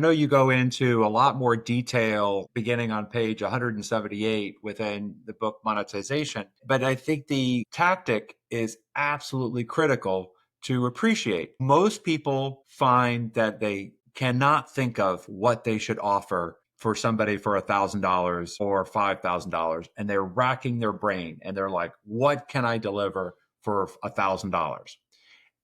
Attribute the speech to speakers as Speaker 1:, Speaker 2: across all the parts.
Speaker 1: know you go into a lot more detail beginning on page 178 within the book Monetization, but I think the tactic is absolutely critical to appreciate. Most people find that they cannot think of what they should offer for somebody for $1,000 or $5,000, and they're racking their brain and they're like, what can I deliver for $1,000?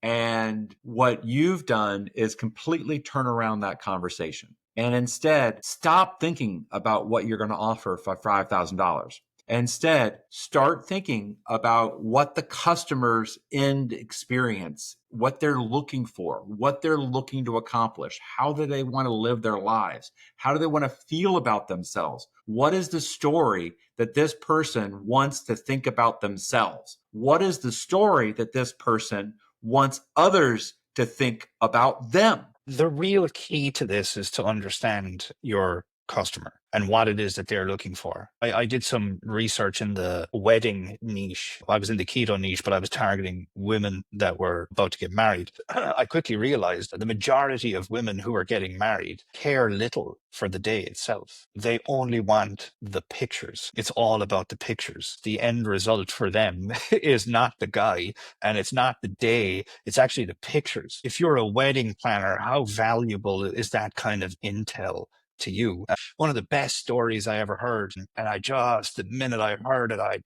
Speaker 1: And what you've done is completely turn around that conversation and instead stop thinking about what you're going to offer for $5,000. Instead, start thinking about what the customer's end experience, what they're looking for, what they're looking to accomplish, how do they want to live their lives, how do they want to feel about themselves, what is the story that this person wants to think about themselves, what is the story that this person wants others to think about them.
Speaker 2: The real key to this is to understand your customer and what it is that they're looking for. I did some research in the wedding niche. I was in the keto niche, but I was targeting women that were about to get married. I quickly realized that the majority of women who are getting married care little for the day itself. They only want the pictures. It's all about the pictures. The end result for them is not the guy and it's not the day. It's actually the pictures. If you're a wedding planner, how valuable is that kind of intel to you? One of the best stories I ever heard, and the minute I heard it, I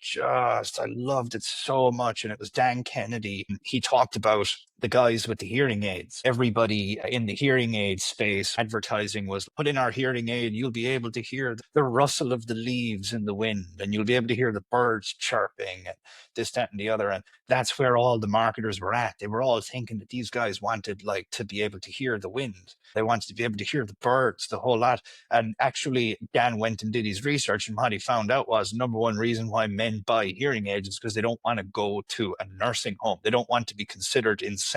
Speaker 2: loved it so much. And it was Dan Kennedy. He talked about the guys with the hearing aids. Everybody in the hearing aid space, advertising was, put in our hearing aid, you'll be able to hear the rustle of the leaves in the wind, and you'll be able to hear the birds chirping, and this, that, and the other. And that's where all the marketers were at. They were all thinking that these guys wanted like to be able to hear the wind. They wanted to be able to hear the birds, the whole lot. And actually, Dan went and did his research, and what he found out was the number one reason why men buy hearing aids is because they don't want to go to a nursing home. They don't want to be considered insane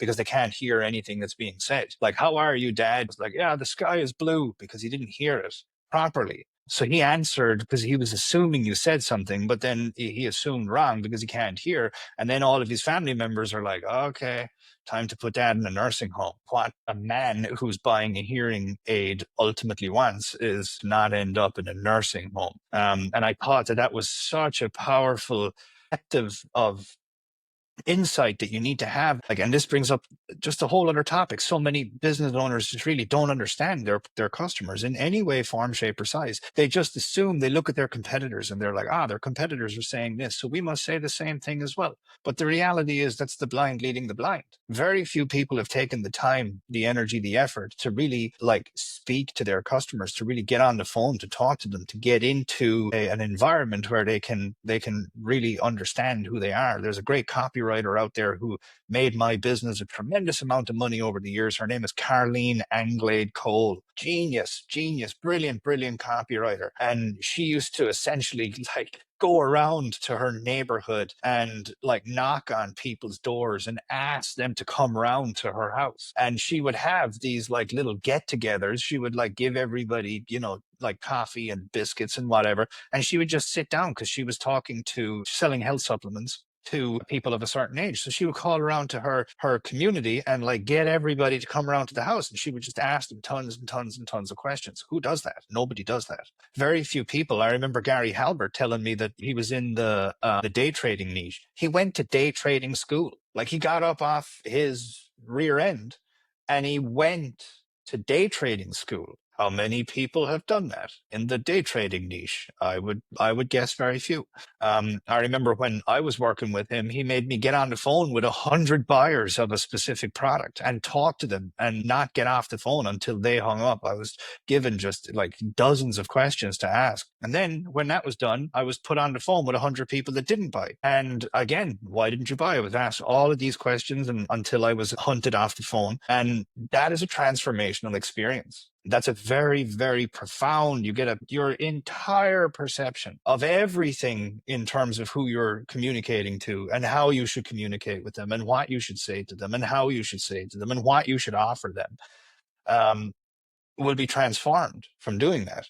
Speaker 2: because they can't hear anything that's being said. Like, how are you, Dad? It's like, yeah, the sky is blue, because he didn't hear it properly. So he answered because he was assuming you said something, but then he assumed wrong because he can't hear. And then all of his family members are like, okay, time to put Dad in a nursing home. What a man who's buying a hearing aid ultimately wants is not end up in a nursing home. And I thought that was such a powerful perspective of insight that you need to have. Like, and this brings up just a whole other topic. So many business owners just really don't understand their customers in any way, form, shape, or size. They just assume, they look at their competitors and they're like, their competitors are saying this, so we must say the same thing as well. But the reality is that's the blind leading the blind. Very few people have taken the time, the energy, the effort to really like speak to their customers, to really get on the phone, to talk to them, to get into an environment where they can really understand who they are. There's a great copywriter out there who made my business a tremendous amount of money over the years. Her name is Carleen Anglade Cole. Genius, brilliant copywriter. And she used to essentially like go around to her neighborhood and like knock on people's doors and ask them to come round to her house. And she would have these like little get-togethers. She would like give everybody, like coffee and biscuits and whatever. And she would just sit down because she was selling health supplements to people of a certain age. So she would call around to her community and like get everybody to come around to the house. And she would just ask them tons and tons and tons of questions. Who does that? Nobody does that. Very few people. I remember Gary Halbert telling me that he was in the day trading niche. He went to day trading school. Like, he got up off his rear end and he went to day trading school. How many people have done that in the day trading niche? I would guess very few. I remember when I was working with him, he made me get on the phone with 100 buyers of a specific product and talk to them and not get off the phone until they hung up. I was given just like dozens of questions to ask. And then when that was done, I was put on the phone with 100 people that didn't buy. And again, why didn't you buy? I was asked all of these questions until I was hunted off the phone. And that is a transformational experience. That's a very, very profound, you get your entire perception of everything in terms of who you're communicating to and how you should communicate with them and what you should say to them and how you should say to them and what you should offer them will be transformed from doing that.